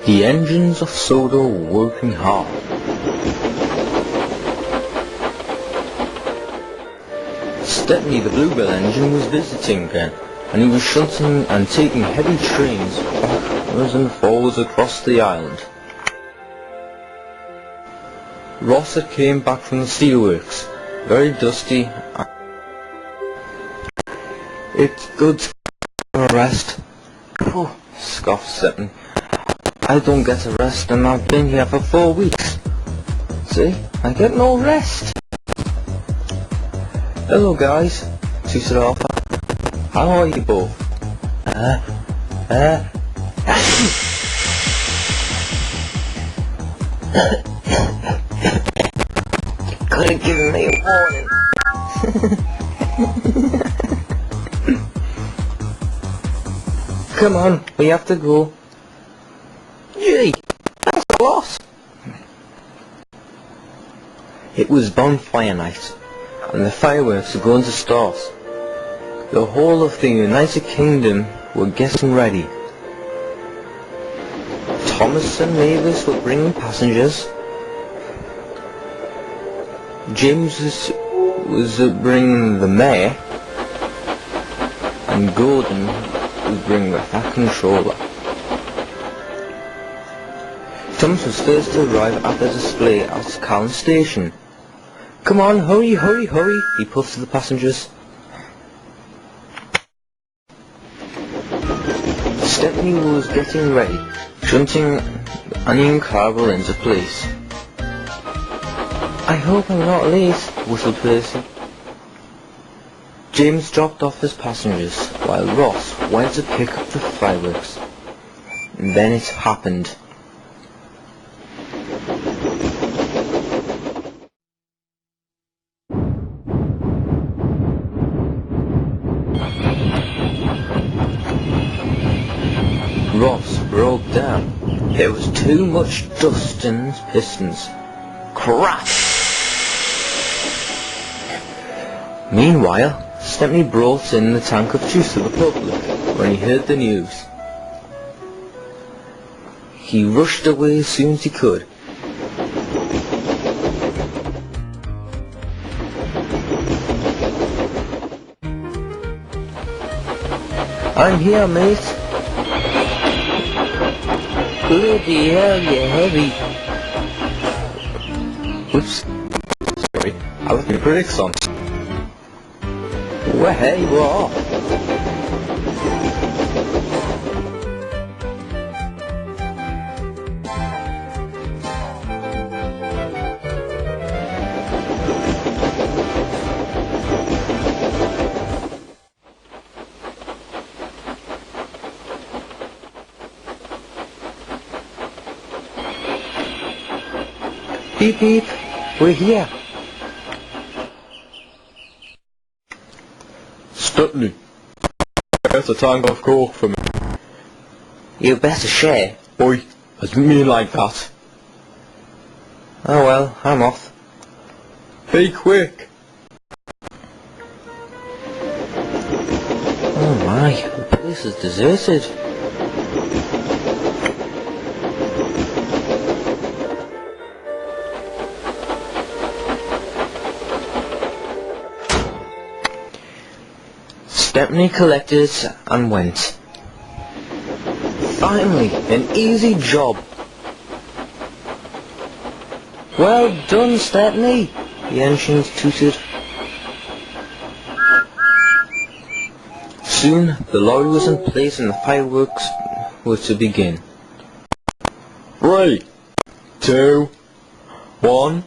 The engines of Soda were working hard. Stepney the Bluebell engine was visiting again, and he was shunting and taking heavy trains backwards and forwards across the island. Ross had came back from the steelworks, very dusty. It's good to get a rest. Phew, scoffed Stepney. I don't get a rest and I've been here for 4 weeks. See, I get no rest. Hello guys, tooted Arthur. How are you both? Could have given me a warning. Come on, we have to go. Gee, that's a loss. It was bonfire night, and the fireworks were going to start. The whole of the United Kingdom were getting ready. Thomas and Mavis were bringing passengers. James was bringing the mayor, and Gordon was bringing that controller. Thomas was first to arrive at the display at Callan Station. Come on, hurry, hurry, hurry, he puffed to the passengers. Stepney was getting ready, shunting the onion cargo into place. I hope I'm not late, whistled Percy. James dropped off his passengers, while Ross went to pick up the fireworks. And then it happened. Ross broke down. There was too much dust in his pistons. Crash! Meanwhile, Stepney brought in the tank of juice to the public when he heard the news. He rushed away as soon as he could. I'm here, mate. Bloody hell, you're heavy. Oops. Sorry, I left my brakes on. Well, hey, we're off. Beep beep, we're here. Stepney, get a tank of coke for me. You better share. Oi, I didn't mean like that. Oh well, I'm off. Be quick. Oh my, the place is deserted. Stepney collected and went. Finally, an easy job. Well done, Stepney, the engines tooted. Soon, the lorry was in place and the fireworks were to begin. 3, 2, 1.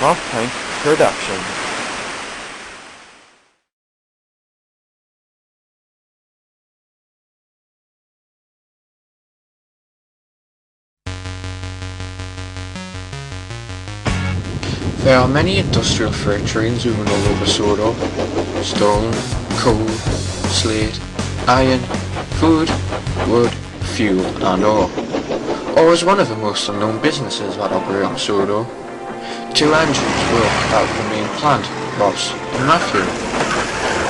Soft Tank Productions. There are many industrial freight trains moving all over Sodor. Stone, coal, slate, iron, food, wood, fuel and ore. Ore is one of the most unknown businesses that operate on Sodor. Two engines work out of the main plant, Ross and Matthew.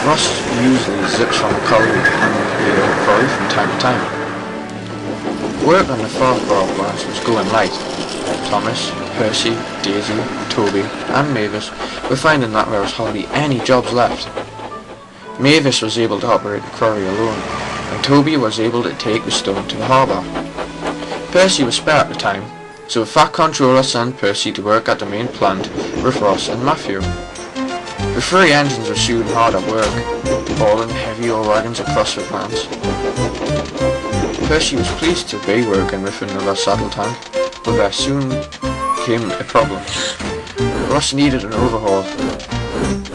Ross usually zips from the college and the quarry from time to time. Work on the fourth bar plants was going light. Thomas, Percy, Daisy, Toby and Mavis were finding that there was hardly any jobs left. Mavis was able to operate the quarry alone, and Toby was able to take the stone to the harbour. Percy was spare at the time, so the Fat Controller sent Percy to work at the main plant with Ross and Matthew. The three engines were soon hard at work, hauling heavy ore wagons across the plants. Percy was pleased to be working with another saddle tank, but there soon came a problem. Ross needed an overhaul.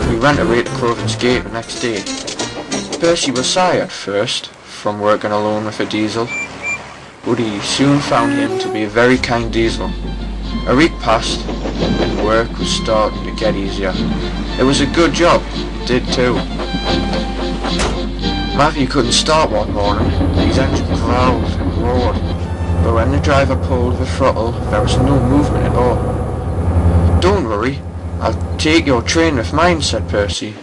He went away to Croven's Gate the next day. Percy was sorry at first from working alone with a diesel, but he soon found him to be a very kind diesel. A week passed and work was starting to get easier. It was a good job, it did too. Matthew couldn't start one morning. His engine growled and roared, but when the driver pulled the throttle there was no movement at all. "Don't worry, I'll take your train with mine," said Percy.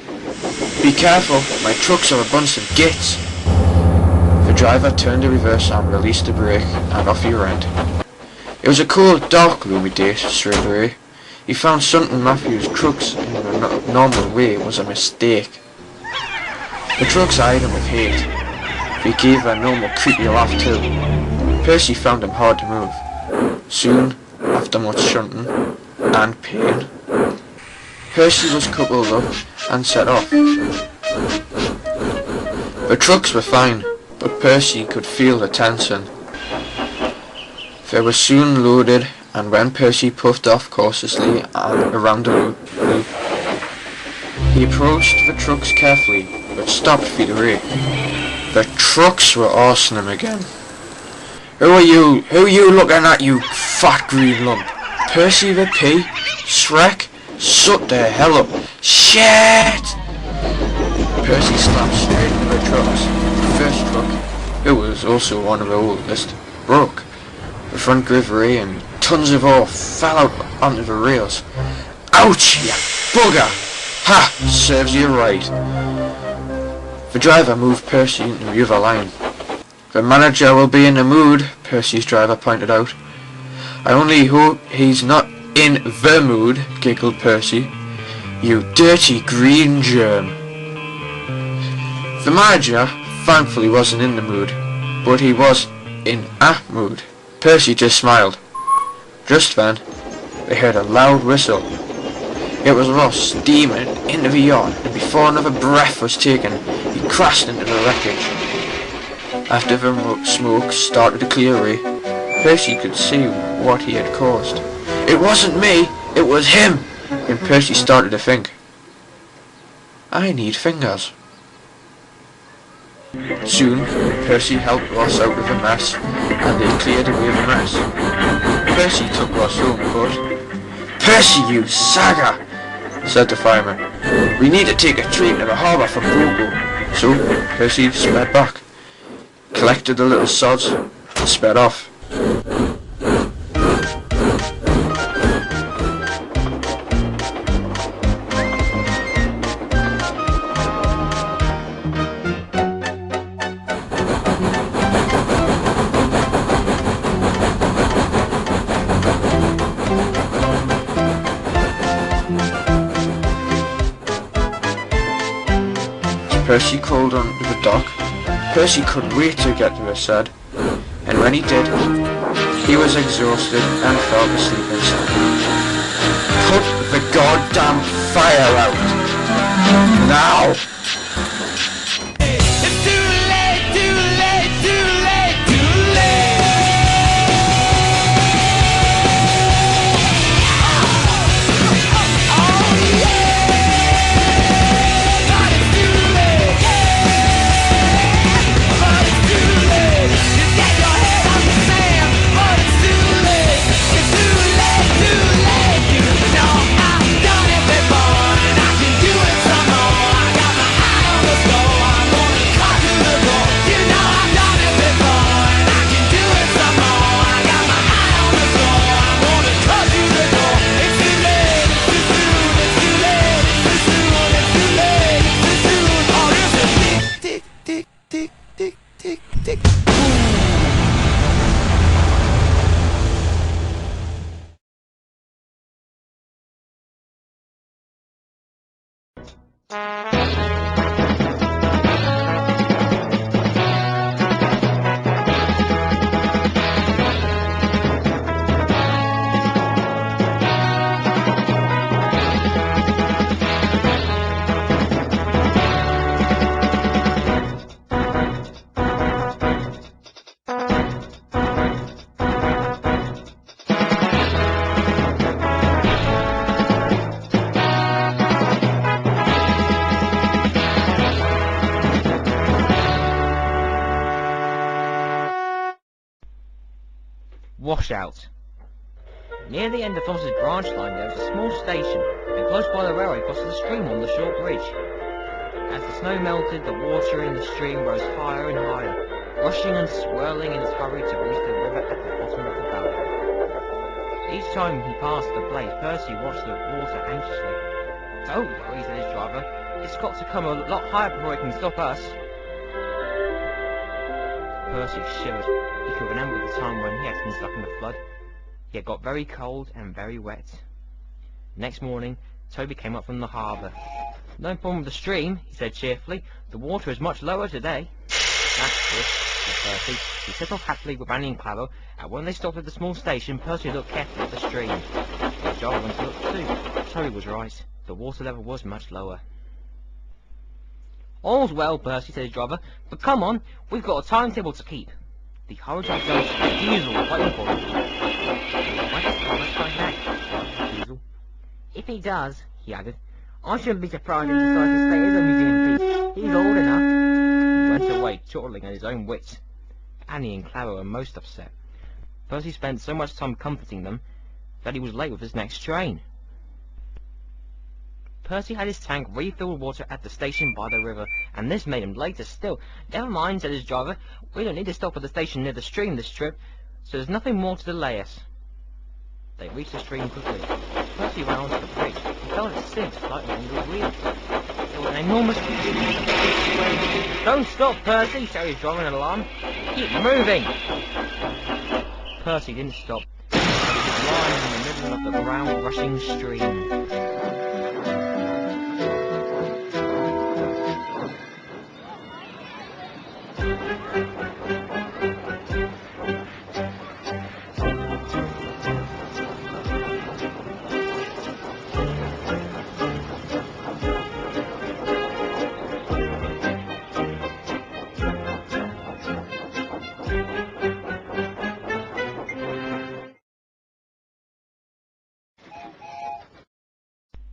"Be careful, my trucks are a bunch of gits." The driver turned the reverse and released the brake, and off he went. It was a cold, dark, gloomy day straight away. He found something Matthew's trucks in a normal way was a mistake. The trucks eyed him with hate. They gave a normal creepy laugh too. Percy found him hard to move. Soon, after much shunting and pain, Percy was coupled up and set off. The trucks were fine, but Percy could feel the tension. They were soon loaded, and when Percy puffed off cautiously around the loop, he approached the trucks carefully, but stopped feet away. The trucks were arsing him again. Who are you looking at, you fat green lump? Percy the P? Shrek? Shut the hell up. Shit! Percy slapped straight into the trucks. The first truck, who was also one of the oldest, broke. The front grivery and tons of ore fell out onto the rails. Ouch, you bugger! Ha! Serves you right. The driver moved Percy into the other line. The manager will be in the mood, Percy's driver pointed out. I only hope he's not in the mood, giggled Percy. You dirty green germ. The manager thankfully wasn't in the mood, but he was in a mood. Percy just smiled. Just then, they heard a loud whistle. It was Ross steaming into the yard, and before another breath was taken, he crashed into the wreckage. After the smoke started to clear away, Percy could see what he had caused. It wasn't me, it was him! And Percy started to think, I need fingers. Soon, Percy helped Ross out of the mess, and they cleared away the mess. Percy took Ross home, but... Percy, you sagger! Said the fireman. We need to take a train to the harbour for Brogo. So, Percy sped back, collected the little sods, and sped off. Percy crawled onto the dock. Percy couldn't wait to get to the shed, and when he did, he was exhausted and fell asleep inside. Put the goddamn fire out! Now! It's too late, too late, too late, too late. washout. Near the end of Thomas's branch line there was a small station, and close by the railway crosses a stream on the short bridge. As the snow melted, the water in the stream rose higher and higher, rushing and swirling in its hurry to reach the river at the bottom of the valley. Each time he passed the place, Percy watched the water anxiously. "Don't worry," said his driver. "It's got to come a lot higher before it can stop us." Percy shivered. He could remember the time when he had been stuck in the flood. He had got very cold and very wet. Next morning, Toby came up from the harbour. "No problem with the stream," he said cheerfully. "The water is much lower today." "That's good," said Percy. He set off happily with Annie and Clara, and when they stopped at the small station, Percy looked carefully at the stream. His driver went to look too. Toby was right. The water level was much lower. "All's well, Percy," said his driver, "but come on, we've got a timetable to keep." The hurried up goes to the Diesel waiting for him. "When does Thomas come back?" asked the Diesel. "If he does," he added, "I shouldn't be surprised if he decides to stay as a museum piece. He's old enough." He went away, chortling at his own wits. Annie and Clara were most upset. Percy spent so much time comforting them that he was late with his next train. Percy had his tank refilled with water at the station by the river, and this made him later still. "Never mind," said his driver. "We don't need to stop at the station near the stream this trip, so there's nothing more to delay us." They reached the stream quickly. Percy ran onto the bridge. He felt it sink slightly under his wheels. There was an enormous... "Don't stop, Percy!" shouted his driver in alarm. "Keep moving!" Percy didn't stop. He was lying in the middle of the brown rushing stream.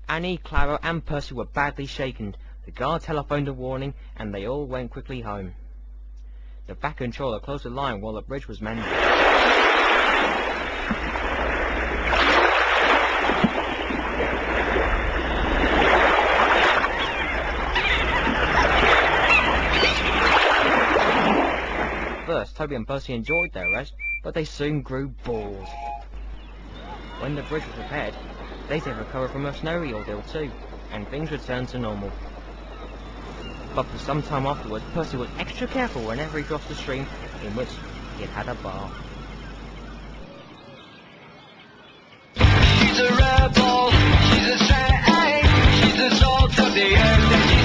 Annie, Clara, and Percy were badly shaken. The guard telephoned a warning, and they all went quickly home. The back controller closed the line while the bridge was mended. First, Toby and Percy enjoyed their rest, but they soon grew bored. When the bridge was repaired, they had recovered from a snowy ordeal too, and things returned to normal. But for some time afterwards, Percy was extra careful whenever he crossed the stream in which he had had a bath. She's a rebel, she's a saint, she's the salt of the earth.